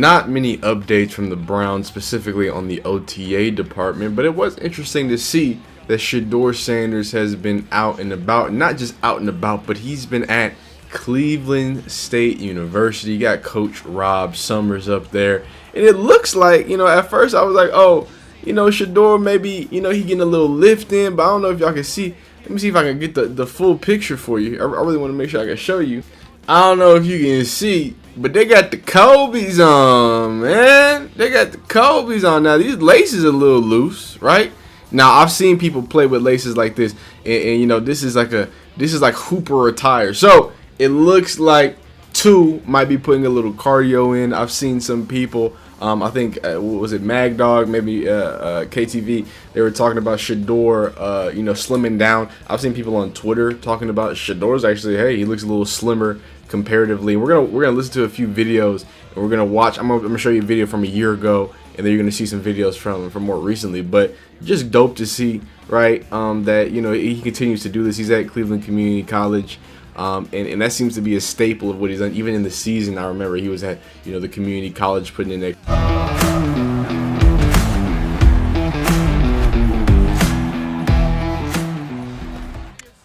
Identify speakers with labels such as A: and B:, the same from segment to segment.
A: not many updates from the Browns, specifically on the OTA department, but it was interesting to see that Shedeur Sanders has been out and about. Not just out and about, but he's been at Cleveland State University. You got Coach Rob Summers up there. And it looks like, at first I was like, oh, Shedeur maybe, he getting a little lift in, but I don't know if y'all can see. Let me see if I can get the full picture for you. I really want to make sure I can show you. I don't know if you can see, but they got the Kobe's on, man. They got the Kobe's on. Now, these laces are a little loose, right? Now, I've seen people play with laces like this, and this is like Hooper attire. So, it looks like two might be putting a little cardio in. I've seen some people, I think, what was it, Mag Dog, maybe KTV, they were talking about Shedeur, slimming down. I've seen people on Twitter talking about Shedeur's actually, hey, he looks a little slimmer comparatively. We're gonna listen to a few videos, and we're gonna watch. I'm gonna show you a video from a year ago, and then you're gonna see some videos from more recently. But just dope to see, right? That he continues to do this. He's at Cleveland Community College, and that seems to be a staple of what he's done. Even in the season, I remember he was at the community college putting in there.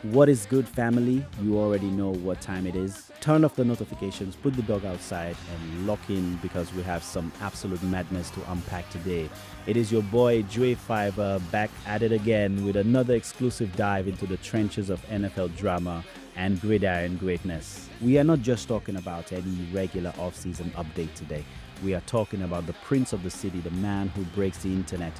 B: What is good, family? You already know what time it is. Turn off the notifications, put the dog outside, and lock in because we have some absolute madness to unpack today. It is your boy Dre Fiverr back at it again with another exclusive dive into the trenches of NFL drama and gridiron greatness. We are not just talking about any regular off-season update today. We are talking about the prince of the city, the man who breaks the internet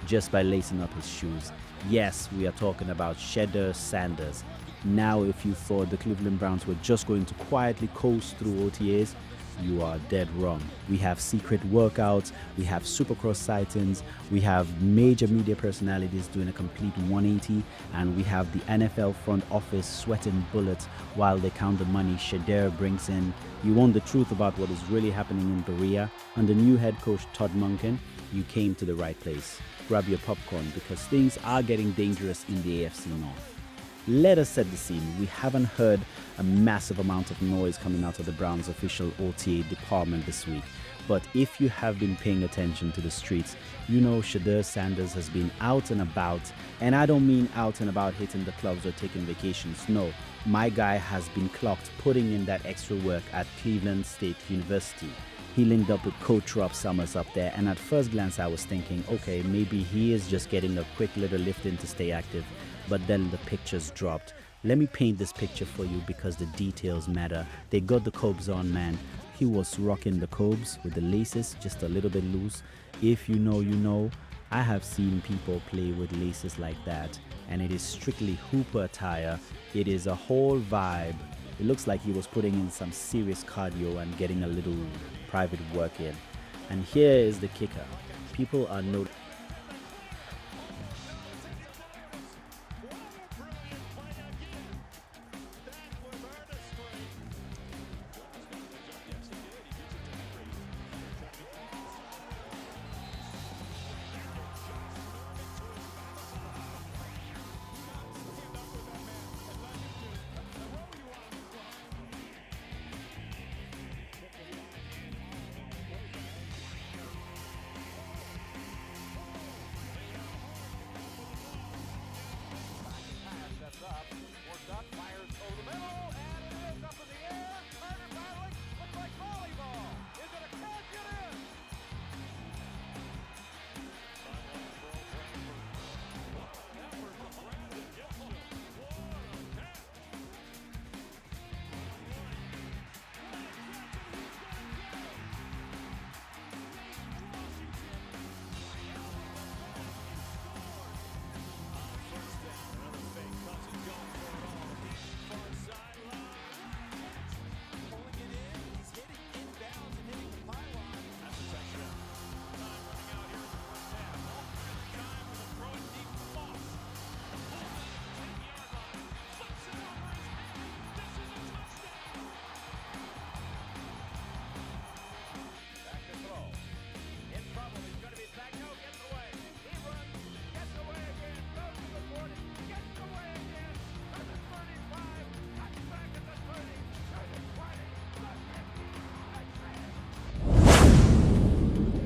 B: just by lacing up his shoes. Yes, we are talking about Shedeur Sanders. Now, if you thought the Cleveland Browns were just going to quietly coast through OTAs, you are dead wrong. We have secret workouts, we have Supercross sightings, we have major media personalities doing a complete 180, and we have the NFL front office sweating bullets while they count the money Shedeur brings in. You want the truth about what is really happening in Berea? Under new head coach Todd Monken, you came to the right place. Grab your popcorn because things are getting dangerous in the AFC North. Let us set the scene. We haven't heard a massive amount of noise coming out of the Browns official OTA department this week. But if you have been paying attention to the streets, you know Shedeur Sanders has been out and about. And I don't mean out and about hitting the clubs or taking vacations. No, my guy has been clocked putting in that extra work at Cleveland State University. He linked up with Coach Rob Summers up there, and at first glance I was thinking, okay, maybe he is just getting a quick little lift in to stay active, but then the pictures dropped. Let me paint this picture for you because the details matter. They got the Cobes on, man. He was rocking the Cobes with the laces just a little bit loose. If you know, you know. I have seen people play with laces like that, and it is strictly Hooper attire. It is a whole vibe. It looks like he was putting in some serious cardio and getting a little private work in. And here is the kicker. People are noticing.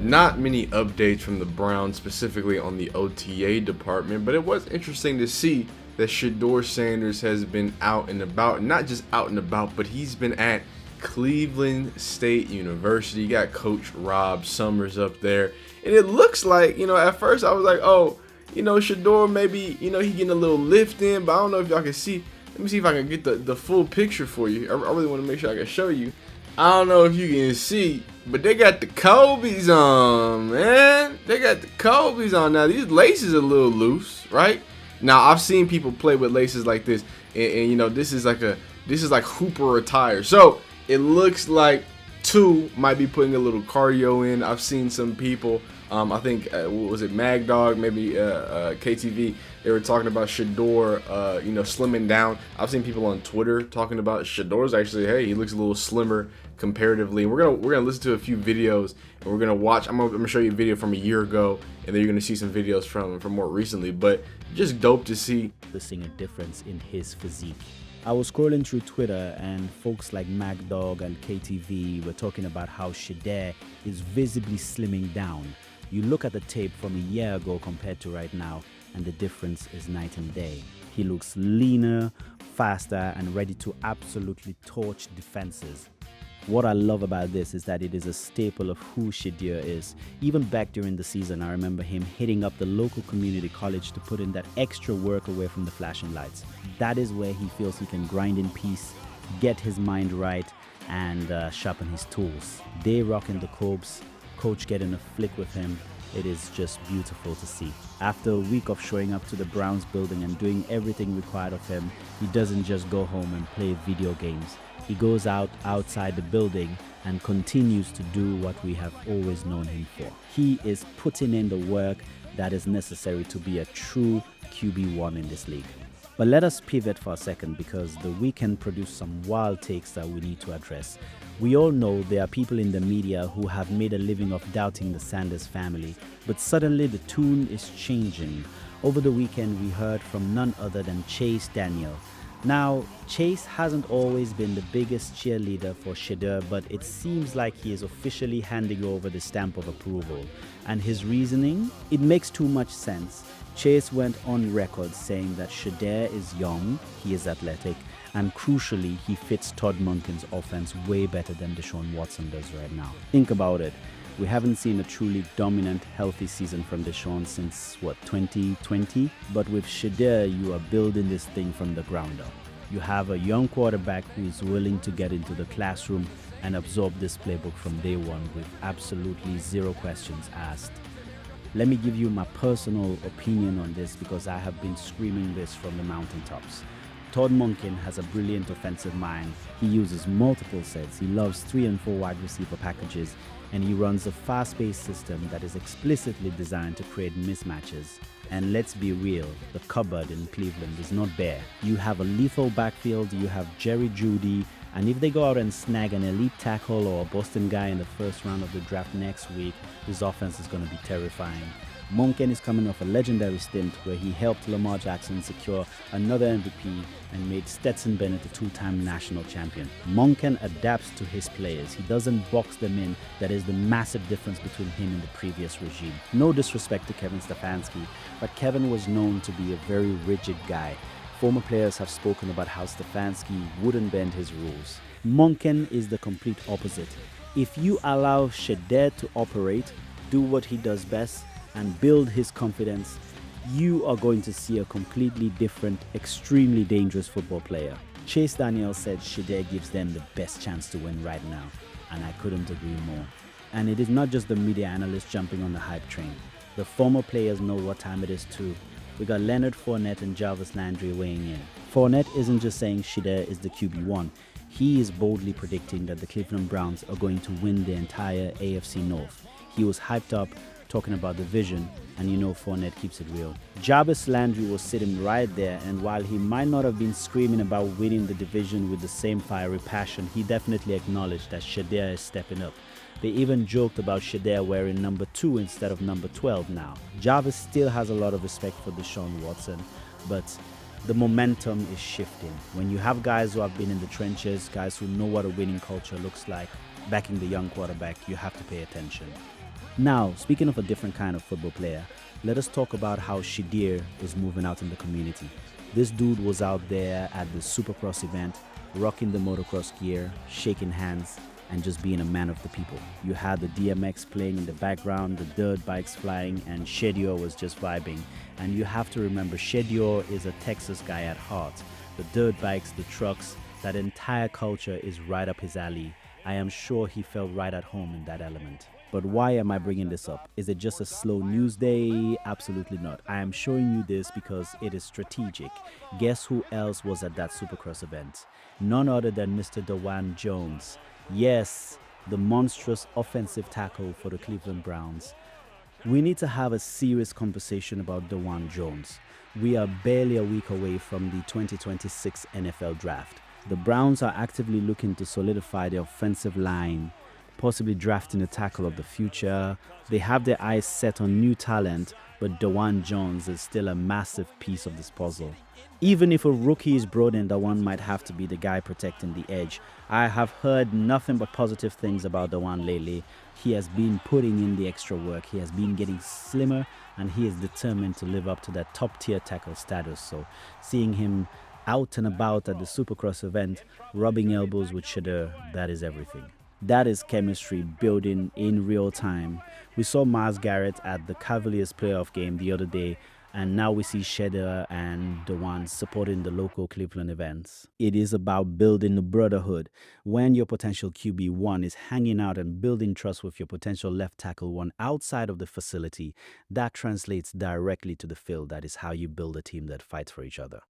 A: not many updates from the Browns, specifically on the OTA department, but it was interesting to see that Shedeur Sanders has been out and about. Not just out and about, but he's been at Cleveland State University. You got Coach Rob Summers up there. And it looks like, at first I was like, oh, Shedeur maybe, he getting a little lift in, but I don't know if y'all can see. Let me see if I can get the full picture for you. I really want to make sure I can show you. I don't know if you can see, but they got the Kobe's on, man. They got the Kobe's on. Now, these laces are a little loose, right? Now, I've seen people play with laces like this, and this is like Hooper attire. So, it looks like two might be putting a little cardio in. I've seen some people, I think, was it Mag Dog, maybe KTV, they were talking about Shedeur, slimming down. I've seen people on Twitter talking about Shedeur's actually, hey, he looks a little slimmer comparatively. We're gonna listen to a few videos, and we're gonna watch. I'm gonna show you a video from a year ago, and then you're gonna see some videos from more recently. But just dope to see.
B: Seeing a difference in his physique. I was scrolling through Twitter, and folks like Mag Dog and KTV were talking about how Shedeur is visibly slimming down. You look at the tape from a year ago compared to right now, and the difference is night and day. He looks leaner, faster, and ready to absolutely torch defenses. What I love about this is that it is a staple of who Shedeur is. Even back during the season, I remember him hitting up the local community college to put in that extra work away from the flashing lights. That is where he feels he can grind in peace, get his mind right, and sharpen his tools. They rocking the Cobes, coach getting a flick with him. It is just beautiful to see. After a week of showing up to the Browns building and doing everything required of him, he doesn't just go home and play video games. He goes outside the building and continues to do what we have always known him for. He is putting in the work that is necessary to be a true QB1 in this league. But let us pivot for a second, because the weekend produced some wild takes that we need to address. We all know there are people in the media who have made a living of doubting the Sanders family, but suddenly the tune is changing. Over the weekend, we heard from none other than Chase Daniel. Now, Chase hasn't always been the biggest cheerleader for Shedeur, but it seems like he is officially handing over the stamp of approval. And his reasoning? It makes too much sense. Chase went on record saying that Shedeur is young, he is athletic, and crucially, he fits Todd Monken's offense way better than Deshaun Watson does right now. Think about it. We haven't seen a truly dominant, healthy season from Deshaun since, 2020? But with Shedeur, you are building this thing from the ground up. You have a young quarterback who is willing to get into the classroom and absorb this playbook from day one with absolutely zero questions asked. Let me give you my personal opinion on this, because I have been screaming this from the mountaintops. Todd Monken has a brilliant offensive mind. He uses multiple sets. He loves 3 and 4 wide receiver packages, and he runs a fast-paced system that is explicitly designed to create mismatches. And let's be real, the cupboard in Cleveland is not bare. You have a lethal backfield, you have Jerry Jeudy, and if they go out and snag an elite tackle or a Boston guy in the first round of the draft next week, this offense is going to be terrifying. Monken is coming off a legendary stint where he helped Lamar Jackson secure another MVP and made Stetson Bennett a 2-time national champion. Monken adapts to his players. He doesn't box them in. That is the massive difference between him and the previous regime. No disrespect to Kevin Stefanski, but Kevin was known to be a very rigid guy. Former players have spoken about how Stefanski wouldn't bend his rules. Monken is the complete opposite. If you allow Shedeur to operate, do what he does best, and build his confidence, you are going to see a completely different, extremely dangerous football player. Chase Daniel said Shedeur gives them the best chance to win right now, and I couldn't agree more. And it is not just the media analysts jumping on the hype train. The former players know what time it is too. We got Leonard Fournette and Jarvis Landry weighing in. Fournette isn't just saying Shedeur is the QB1. He is boldly predicting that the Cleveland Browns are going to win the entire AFC North. He was hyped up, talking about the vision, and Fournette keeps it real. Jarvis Landry was sitting right there, and while he might not have been screaming about winning the division with the same fiery passion, he definitely acknowledged that Shedeur is stepping up. They even joked about Shedeur wearing number 2 instead of number 12 now. Jarvis still has a lot of respect for Deshaun Watson, but the momentum is shifting. When you have guys who have been in the trenches, guys who know what a winning culture looks like, backing the young quarterback, you have to pay attention. Now, speaking of a different kind of football player, let us talk about how Shedeur is moving out in the community. This dude was out there at the Supercross event, rocking the motocross gear, shaking hands, and just being a man of the people. You had the DMX playing in the background, the dirt bikes flying, and Shedeur was just vibing. And you have to remember, Shedeur is a Texas guy at heart. The dirt bikes, the trucks, that entire culture is right up his alley. I am sure he felt right at home in that element. But why am I bringing this up? Is it just a slow news day? Absolutely not. I am showing you this because it is strategic. Guess who else was at that Supercross event? None other than Mr. Dewan Jones. Yes, the monstrous offensive tackle for the Cleveland Browns. We need to have a serious conversation about Dewan Jones. We are barely a week away from the 2026 NFL Draft. The Browns are actively looking to solidify their offensive line, possibly drafting a tackle of the future. They have their eyes set on new talent, but Dewan Jones is still a massive piece of this puzzle. Even if a rookie is brought in, Dewan might have to be the guy protecting the edge. I have heard nothing but positive things about Dewan lately. He has been putting in the extra work, he has been getting slimmer, and he is determined to live up to that top tier tackle status. So seeing him out and about at the Supercross event, rubbing elbows with Shedeur, that is everything. That is chemistry building in real time. We saw Myles Garrett at the Cavaliers playoff game the other day, and now we see Shedeur and Dewan supporting the local Cleveland events. It is about building a brotherhood. When your potential QB1 is hanging out and building trust with your potential left tackle one outside of the facility, that translates directly to the field. That is how you build a team that fights for each other.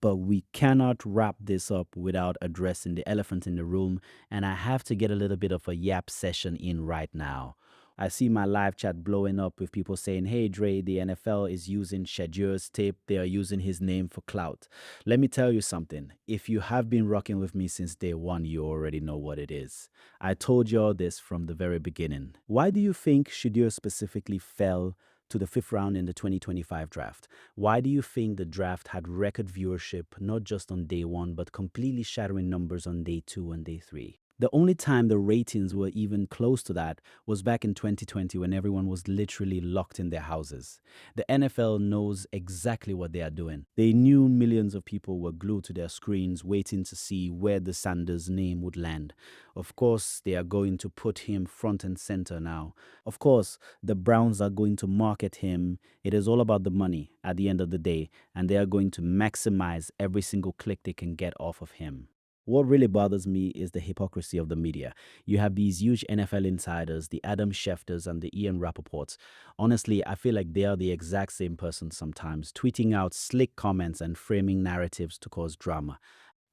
B: But we cannot wrap this up without addressing the elephant in the room, and I have to get a little bit of a yap session in right now. I see my live chat blowing up with people saying, hey Dre, the NFL is using Shedeur's tape. They are using his name for clout. Let me tell you something. If you have been rocking with me since day one, you already know what it is. I told you all this from the very beginning. Why do you think Shedeur specifically fell to the fifth round in the 2025 draft? Why do you think the draft had record viewership, not just on day one, but completely shattering numbers on day two and day three? The only time the ratings were even close to that was back in 2020 when everyone was literally locked in their houses. The NFL knows exactly what they are doing. They knew millions of people were glued to their screens waiting to see where the Sanders name would land. Of course, they are going to put him front and center now. Of course, the Browns are going to market him. It is all about the money at the end of the day, and they are going to maximize every single click they can get off of him. What really bothers me is the hypocrisy of the media. You have these huge NFL insiders, the Adam Schefters and the Ian Rappaports. Honestly, I feel like they are the exact same person sometimes, tweeting out slick comments and framing narratives to cause drama.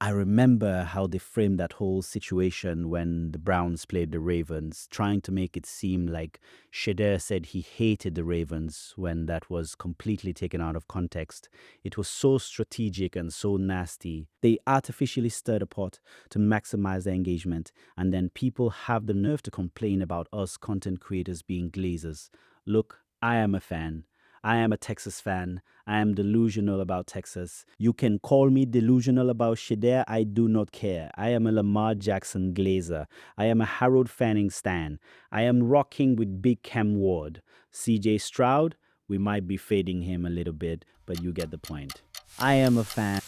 B: I remember how they framed that whole situation when the Browns played the Ravens, trying to make it seem like Shedeur said he hated the Ravens when that was completely taken out of context. It was so strategic and so nasty. They artificially stirred a pot to maximize their engagement, and then people have the nerve to complain about us content creators being glazers. Look, I am a fan. I am a Texas fan. I am delusional about Texas. You can call me delusional about Shedeur. I do not care. I am a Lamar Jackson glazer. I am a Harold Fanning stan. I am rocking with Big Cam Ward. CJ Stroud, we might be fading him a little bit, but you get the point. I am a fan.